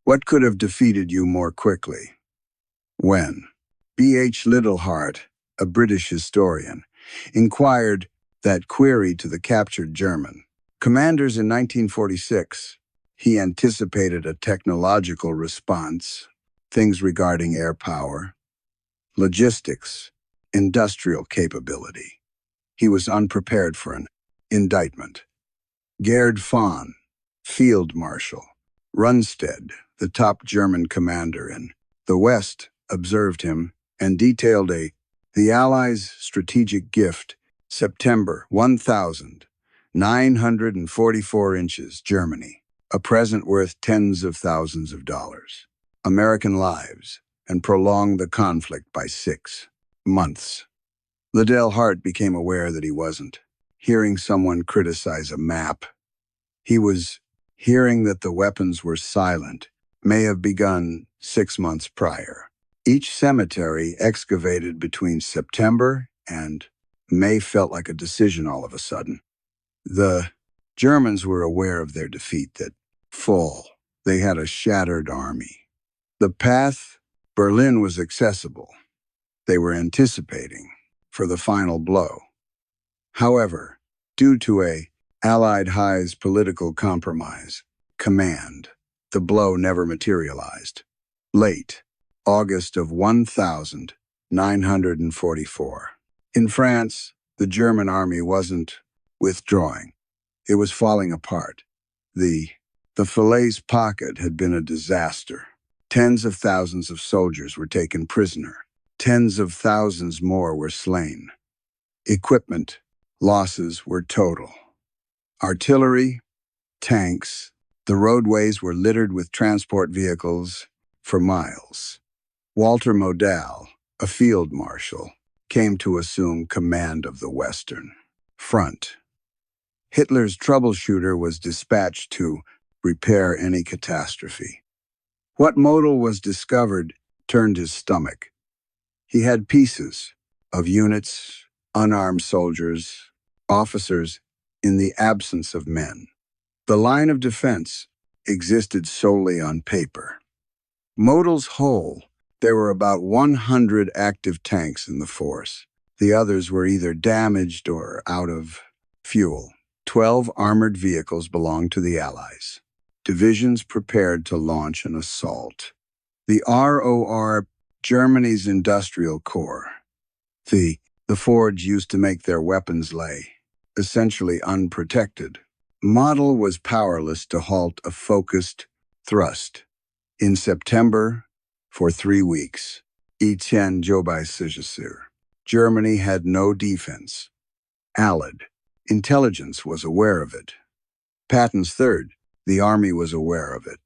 What could have defeated you more quickly? When? B.H. Littlehart, a British historian, inquired that query to the captured German commanders in 1946. He anticipated a technological response, things regarding air power, logistics, industrial capability. He was unprepared for an indictment. Gerd von, Field Marshal, Rundstedt, the top German commander in the West, observed him and detailed the Allies' strategic gift, September 1,944 inches, Germany, a present worth tens of thousands of dollars, American lives, and prolonged the conflict by 6 months. Liddell Hart became aware that he wasn't hearing someone criticize a map. He was hearing that the weapons were silent, may have begun 6 months prior. Each cemetery excavated between September and May felt like a decision all of a sudden. The Germans were aware of their defeat, that fall. They had a shattered army. The path, Berlin, was accessible. They were anticipating for the final blow. However, due to a Allied high's political compromise, command, the blow never materialized. Late August of 1944. In France, the German army wasn't withdrawing. It was falling apart. The Falaise Pocket had been a disaster. Tens of thousands of soldiers were taken prisoner. Tens of thousands more were slain. Equipment losses were total. Artillery, tanks, the roadways were littered with transport vehicles for miles. Walter Model, a field marshal, came to assume command of the Western Front. Hitler's troubleshooter was dispatched to repair any catastrophe. What Model was discovered turned his stomach. He had pieces of units, unarmed soldiers, officers, in the absence of men. The line of defense existed solely on paper. Model's whole, there were about 100 active tanks in the force. The others were either damaged or out of fuel. 12 armored vehicles belonged to the Allies. Divisions prepared to launch an assault. The ROR, Germany's industrial core. The forge used to make their weapons lay, essentially unprotected. Model was powerless to halt a focused thrust. In September, for 3 weeks, Etienne Jobai, Germany had no defense. Allied intelligence was aware of it. Patton's Third, the army was aware of it.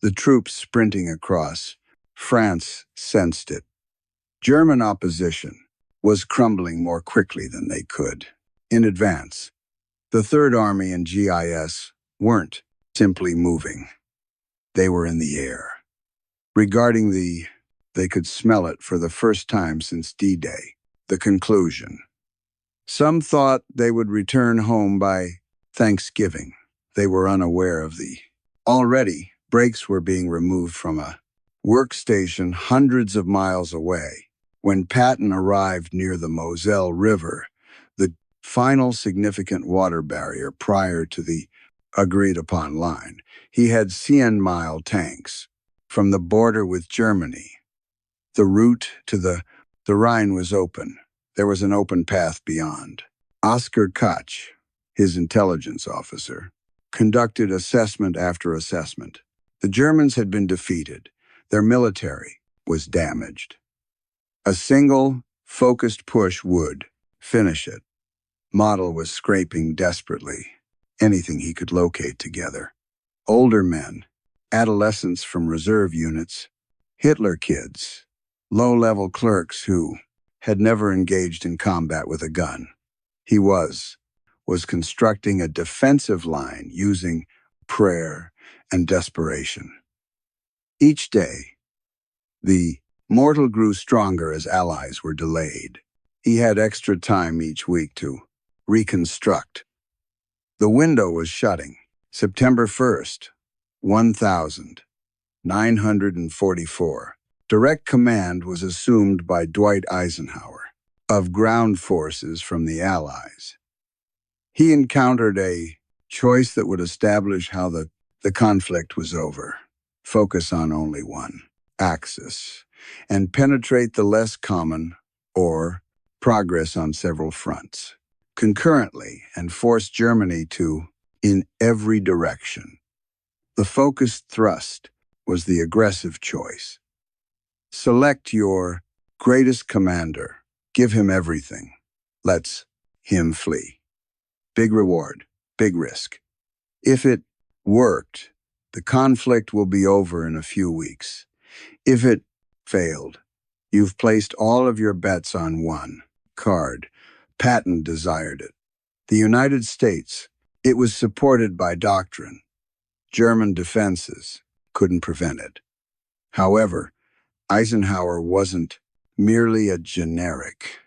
The troops sprinting across, France sensed it. German opposition was crumbling more quickly than they could. In advance, the Third Army and GIS weren't simply moving. They were in the air. Regarding they could smell it for the first time since D-Day. The conclusion. Some thought they would return home by Thanksgiving. They were unaware of already, brakes were being removed from a workstation hundreds of miles away. When Patton arrived near the Moselle River, the final significant water barrier prior to the agreed-upon line, he had 100-mile tanks from the border with Germany. The route to the Rhine was open. There was an open path beyond. Oskar Koch, his intelligence officer, conducted assessment after assessment. The Germans had been defeated. Their military was damaged. A single, focused push would finish it. Model was scraping desperately, anything he could locate together. Older men, adolescents from reserve units, Hitler kids, low-level clerks who had never engaged in combat with a gun. He was constructing a defensive line using prayer and desperation. Each day, the mortal grew stronger as Allies were delayed. He had extra time each week to reconstruct. The window was shutting. September 1st, 1000. 944. Direct command was assumed by Dwight Eisenhower of ground forces from the Allies. He encountered a choice that would establish how the conflict was over. Focus on only one axis and penetrate the less common or progress on several fronts concurrently and force Germany to in every direction. The focused thrust was the aggressive choice. Select your greatest commander. Give him everything. Let him flee. Big reward, big risk. If it worked, the conflict will be over in a few weeks. If it failed, you've placed all of your bets on one card. Patton desired it. The United States, it was supported by doctrine. German defenses couldn't prevent it. However, Eisenhower wasn't merely a generic.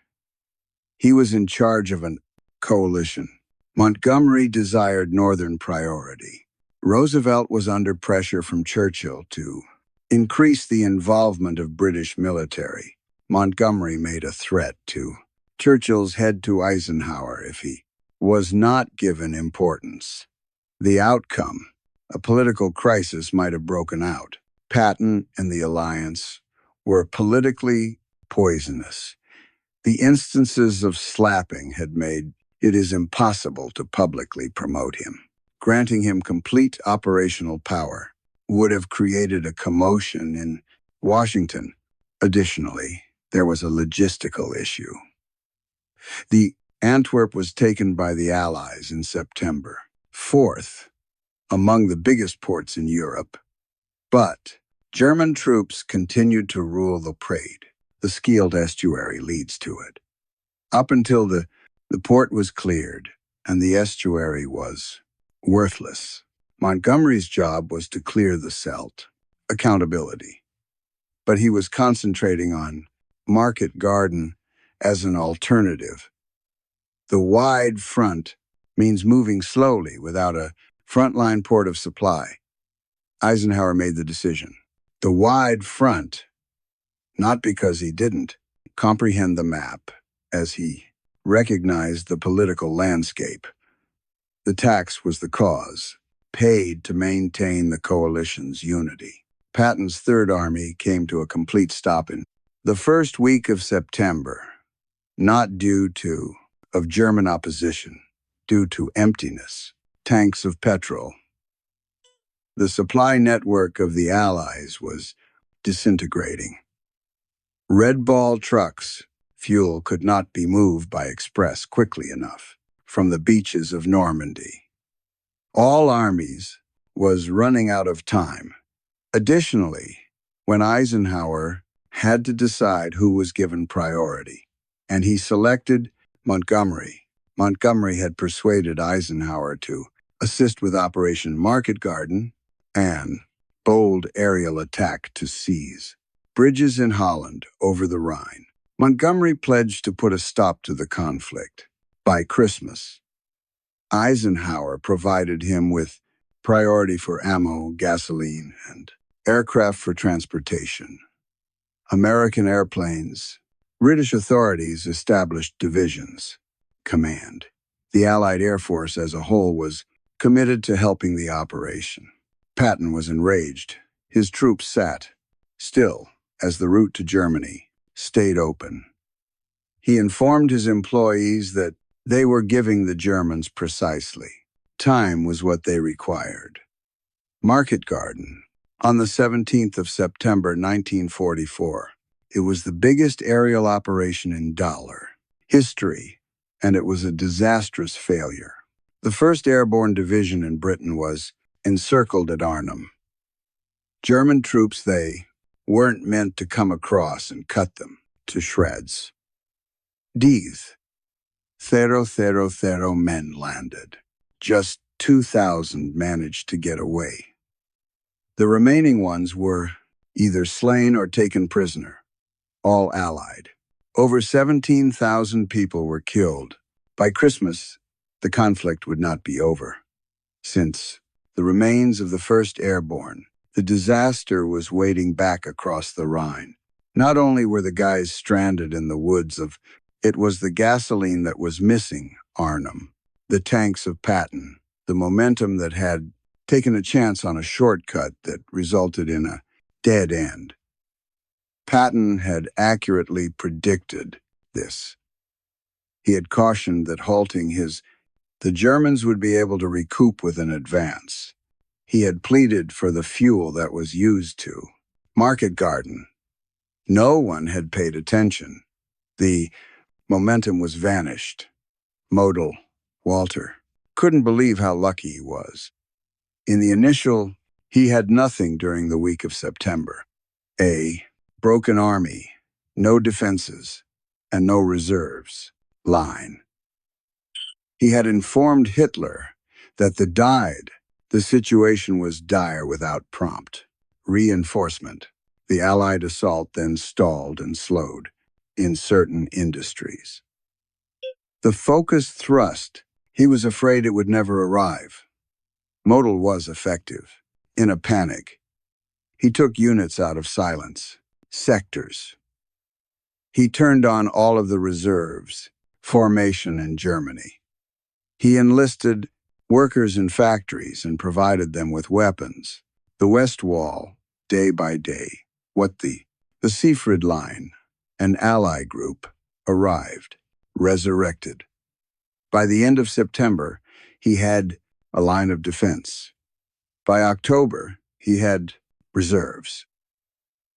He was in charge of a coalition. Montgomery desired Northern priority. Roosevelt was under pressure from Churchill to increase the involvement of British military. Montgomery made a threat to Churchill's head to Eisenhower if he was not given importance. The outcome, a political crisis, might have broken out. Patton and the alliance were politically poisonous. The instances of slapping had made it is impossible to publicly promote him. Granting him complete operational power would have created a commotion in Washington. Additionally, there was a logistical issue. The Antwerp was taken by the Allies in September 4th, among the biggest ports in Europe. But German troops continued to rule the Praed. The Scheldt estuary leads to it. Up until the port was cleared and the estuary was worthless. Montgomery's job was to clear the Scheldt. Accountability. But he was concentrating on Market Garden as an alternative. The wide front means moving slowly without a frontline port of supply. Eisenhower made the decision. The wide front, not because he didn't comprehend the map, as he recognized the political landscape. The tax was the cause, paid to maintain the coalition's unity. Patton's Third Army came to a complete stop in the first week of September, not due to German opposition, due to emptiness, tanks of petrol. The supply network of the Allies was disintegrating. Red Ball trucks, fuel could not be moved by express quickly enough from the beaches of Normandy. All armies was running out of time. Additionally, when Eisenhower had to decide who was given priority, and he selected Montgomery. Montgomery had persuaded Eisenhower to assist with Operation Market Garden and bold aerial attack to seize bridges in Holland over the Rhine. Montgomery pledged to put a stop to the conflict. By Christmas, Eisenhower provided him with priority for ammo, gasoline, and aircraft for transportation. American airplanes. British authorities established divisions. Command. The Allied Air Force as a whole was committed to helping the operation. Patton was enraged. His troops sat still as the route to Germany stayed open. He informed his employees that they were giving the Germans precisely. Time was what they required. Market Garden. On the 17th of September 1944, it was the biggest aerial operation in dollar history, and it was a disastrous failure. The 1st Airborne Division in Britain was encircled at Arnhem. German troops, they weren't meant to come across and cut them to shreds. D's. 000 men landed. Just 2,000 managed to get away. The remaining ones were either slain or taken prisoner, all Allied. Over 17,000 people were killed. By Christmas, the conflict would not be over, since the remains of the 1st Airborne The disaster was waiting back across the Rhine. Not only were the guys stranded in the woods of, it was the gasoline that was missing Arnhem, the tanks of Patton, the momentum that had taken a chance on a shortcut that resulted in a dead end. Patton had accurately predicted this. He had cautioned that the Germans would be able to recoup with an advance. He had pleaded for the fuel that was used to Market Garden. No one had paid attention. The momentum was vanished. Modal, Walter, couldn't believe how lucky he was. In the initial, he had nothing during the week of September. A broken army, no defenses, and no reserves line. He had informed Hitler that the situation was dire without prompt reinforcement. The Allied assault then stalled and slowed in certain industries. The focused thrust, he was afraid it would never arrive. Modal was effective. In a panic, he took units out of silence, sectors. He turned on all of the reserves, formation in Germany. He enlisted workers in factories and provided them with weapons. The West Wall, day by day, the Seefried Line, an ally group, arrived, resurrected. By the end of September, he had a line of defense. By October, he had reserves.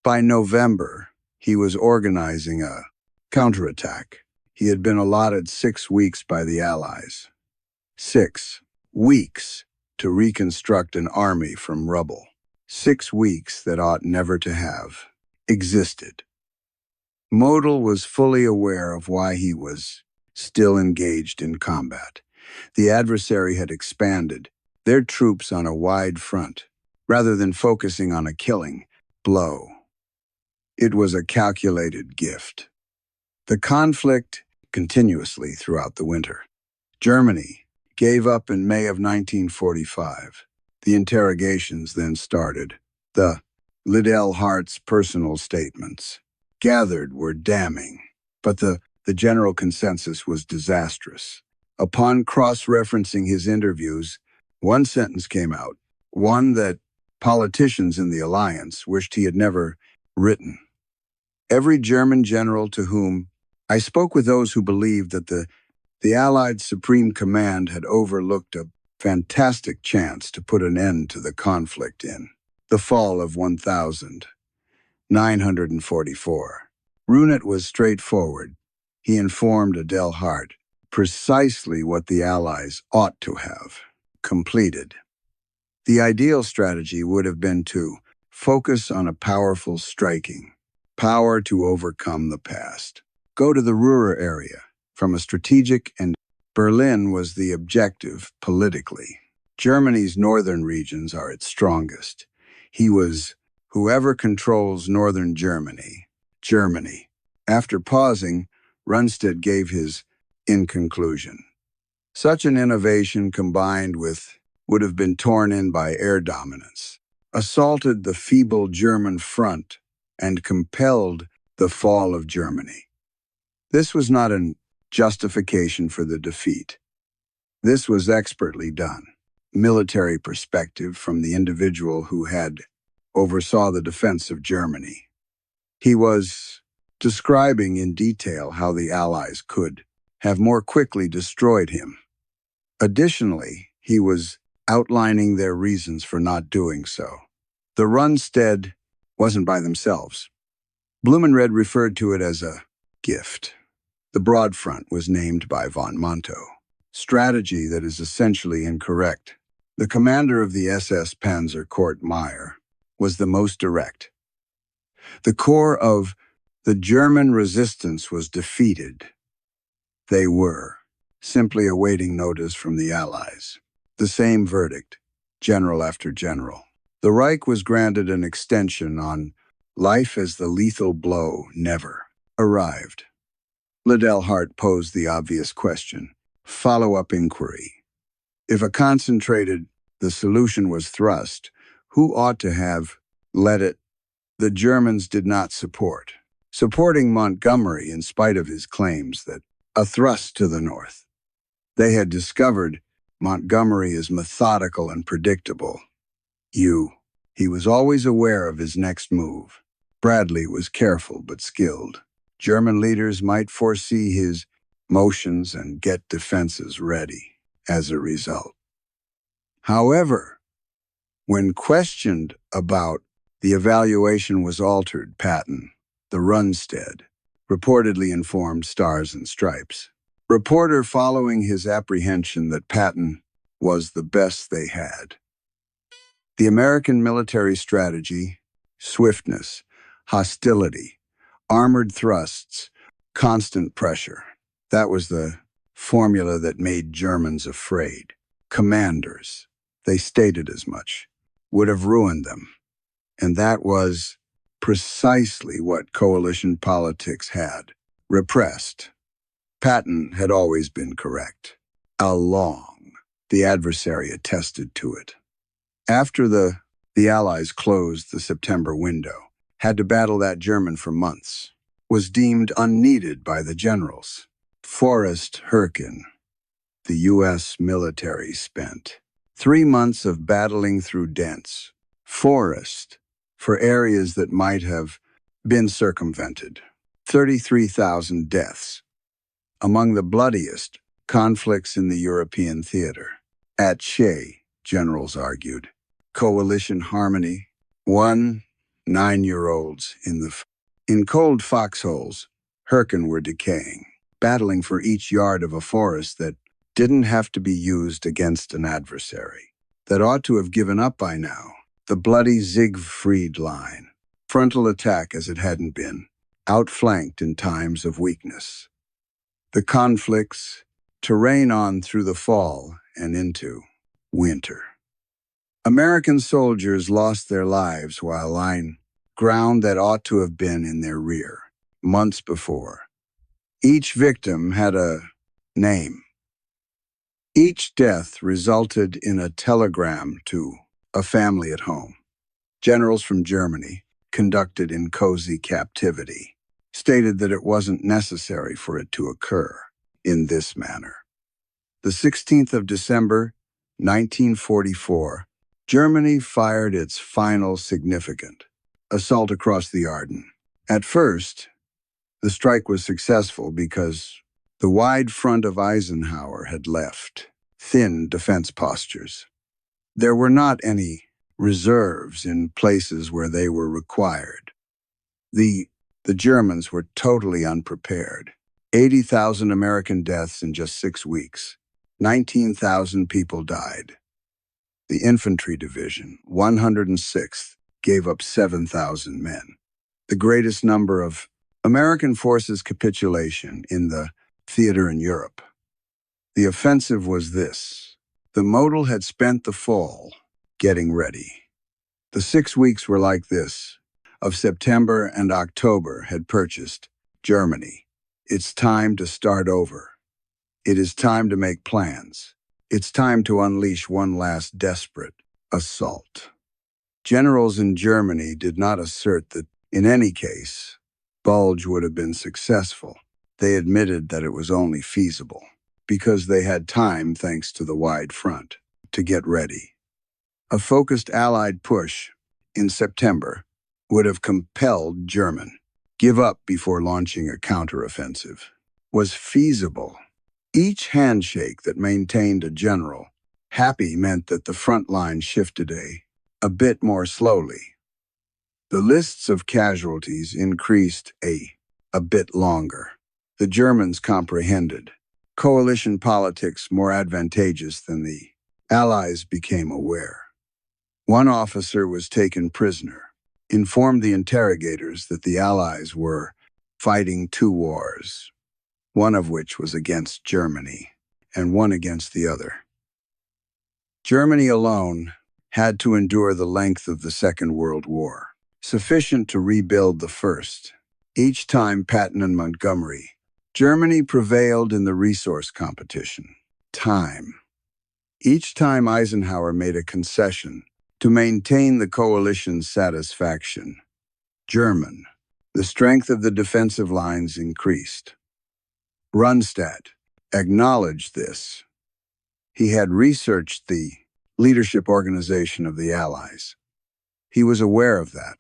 By November, he was organizing a counterattack. He had been allotted 6 weeks by the Allies. 6 weeks to reconstruct an army from rubble. 6 weeks that ought never to have existed. Modal was fully aware of why he was still engaged in combat. The adversary had expanded their troops on a wide front, rather than focusing on a killing blow. It was a calculated gift. The conflict continuously throughout the winter. Germany gave up in May of 1945. The interrogations then started. The Liddell Hart's personal statements gathered were damning, but the general consensus was disastrous. Upon cross-referencing his interviews, one sentence came out, one that politicians in the alliance wished he had never written. Every German general to whom I spoke with those who believed that the Allied Supreme Command had overlooked a fantastic chance to put an end to the conflict in the fall of 1944. Rundstedt was straightforward. He informed Adele Hart precisely what the Allies ought to have completed. The ideal strategy would have been to focus on a powerful striking, power to overcome the past. Go to the Ruhr area from a strategic, and Berlin was the objective politically. Germany's northern regions are its strongest. He was whoever controls northern Germany. After pausing, Rundstedt gave his in conclusion. Such an innovation combined with would have been torn in by air dominance, assaulted the feeble German front, and compelled the fall of Germany. This was not a justification for the defeat. This was expertly done. Military perspective from the individual who had oversaw the defense of Germany. He was describing in detail how the Allies could have more quickly destroyed him. Additionally, he was outlining their reasons for not doing so. The Rundstedt wasn't by themselves. Blumenred referred to it as a gift. The broad front was named by von Monto. Strategy that is essentially incorrect. The commander of the SS Panzer Kurt Meyer was the most direct. The core of the German resistance was defeated. They were simply awaiting notice from the Allies. The same verdict, general after general. The Reich was granted an extension on life as the lethal blow never arrived. Liddell Hart posed the obvious question, follow-up inquiry. If the solution was thrust, Who ought to have led it? The Germans did not support, supporting Montgomery in spite of his claims that a thrust to the north. They had discovered Montgomery is methodical and predictable. He was always aware of his next move. Bradley was careful but skilled. German leaders might foresee his motions and get defenses ready as a result. However, when questioned about the evaluation was altered, Patton, the Rundstedt, reportedly informed Stars and Stripes. Reporter following his apprehension that Patton was the best they had. The American military strategy, swiftness, hostility, armored thrusts, constant pressure. That was the formula that made Germans afraid. Commanders, they stated as much, would have ruined them. And that was precisely what coalition politics had repressed. Patton had always been correct. Along, the adversary attested to it. After the Allies closed the September window, had to battle that German for months, was deemed unneeded by the generals. Forrest Herkin, the U.S. military spent 3 months of battling through dense forest for areas that might have been circumvented. 33,000 deaths. Among the bloodiest conflicts in the European theater. At Shea, generals argued. Coalition harmony. 9-year-olds in cold foxholes, Herkin were decaying, battling for each yard of a forest that didn't have to be used against an adversary, that ought to have given up by now. The bloody Siegfried Line, frontal attack as it hadn't been, outflanked in times of weakness. The conflicts to rain on through the fall and into winter. American soldiers lost their lives while lying ground that ought to have been in their rear, months before. Each victim had a name. Each death resulted in a telegram to a family at home. Generals from Germany, conducted in cozy captivity, stated that it wasn't necessary for it to occur in this manner. The 16th of December, 1944, Germany fired its final significant assault across the Ardennes. At first, the strike was successful because the wide front of Eisenhower had left thin defense postures. There were not any reserves in places where they were required. The Germans were totally unprepared. 80,000 American deaths in just 6 weeks. 19,000 people died. The infantry division, 106th, gave up 7,000 men. The greatest number of American forces' capitulation in the theater in Europe. The offensive was this. The modal had spent the fall getting ready. The 6 weeks were like this. Of September and October had purchased Germany. It's time to start over. It is time to make plans. It's time to unleash one last desperate assault. Generals in Germany did not assert that, in any case, Bulge would have been successful. They admitted that it was only feasible, because they had time, thanks to the wide front, to get ready. A focused Allied push in September would have compelled German give up before launching a counteroffensive. Was feasible. Each handshake that maintained a general happy meant that the front line shifted a bit more slowly. The lists of casualties increased a bit longer. The Germans comprehended coalition politics more advantageous than the Allies became aware. One officer was taken prisoner, informed the interrogators that the Allies were fighting 2 wars, one of which was against Germany, and one against the other. Germany alone had to endure the length of the Second World War, sufficient to rebuild the First. Each time Patton and Montgomery, Germany prevailed in the resource competition. Time. Each time Eisenhower made a concession To maintain the coalition's satisfaction, German, the strength of the defensive lines increased. Rundstedt acknowledged this. He had researched the leadership organization of the Allies. He was aware of that.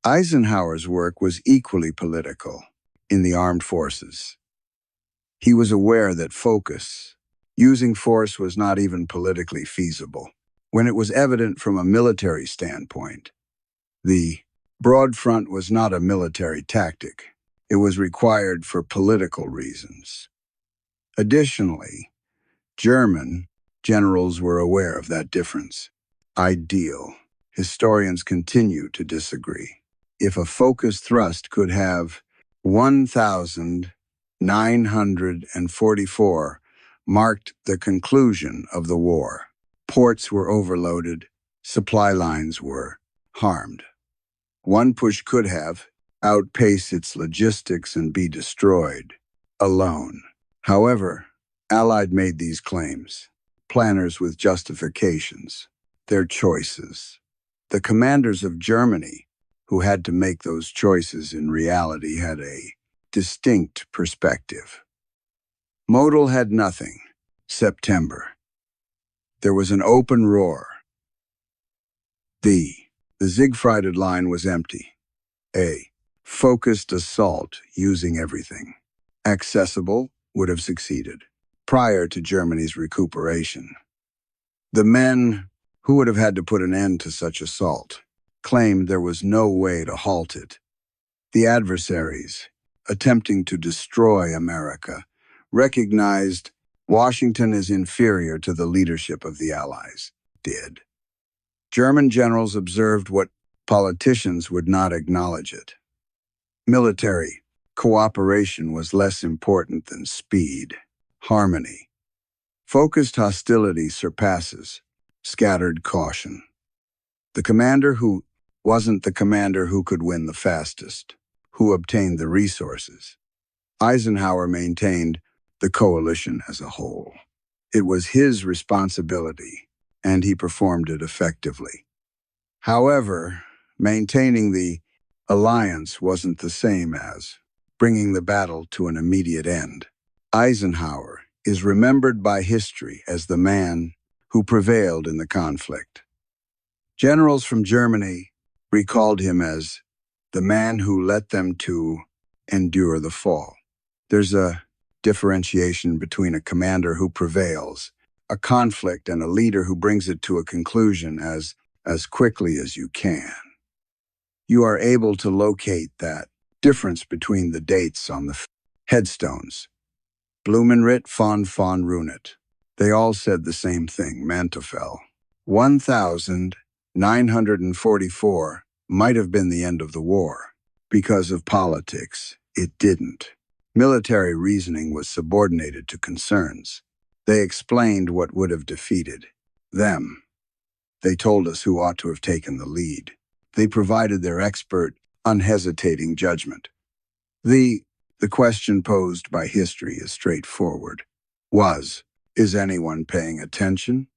Eisenhower's work was equally political in the armed forces. He was aware that using force was not even politically feasible. When it was evident from a military standpoint, the broad front was not a military tactic. It was required for political reasons. Additionally, German generals were aware of that difference. Ideal. Historians continue to disagree. If a focused thrust could have 1,944 marked the conclusion of the war. Ports were overloaded, supply lines were harmed. One push could have outpaced its logistics and be destroyed alone. However, Allied made these claims, planners with justifications, their choices. The commanders of Germany, who had to make those choices in reality, had a distinct perspective. Modal had nothing. September. There was an open roar. The Siegfried line was empty. A focused assault using everything accessible would have succeeded prior to Germany's recuperation. The men who would have had to put an end to such assault claimed there was no way to halt it. The adversaries, attempting to destroy America, recognized Washington is inferior to the leadership of the Allies. Did. German generals observed what politicians would not acknowledge it. Military cooperation was less important than speed, harmony. Focused hostility surpasses scattered caution. The commander who wasn't the commander who could win the fastest, who obtained the resources. Eisenhower maintained the coalition as a whole. It was his responsibility, and he performed it effectively. However, maintaining the alliance wasn't the same as bringing the battle to an immediate end. Eisenhower is remembered by history as the man who prevailed in the conflict. Generals from Germany recalled him as the man who led them to endure the fall. There's a differentiation between a commander who prevails, a conflict, and a leader who brings it to a conclusion as quickly as you can. You are able to locate that difference between the dates on the headstones. Blumenritt von Runet. They all said the same thing, Manteuffel. 1,944 might have been the end of the war. Because of politics, it didn't. Military reasoning was subordinated to concerns. They explained what would have defeated them. They told us who ought to have taken the lead. They provided their expert, unhesitating judgment. The question posed by history is straightforward. Is anyone paying attention?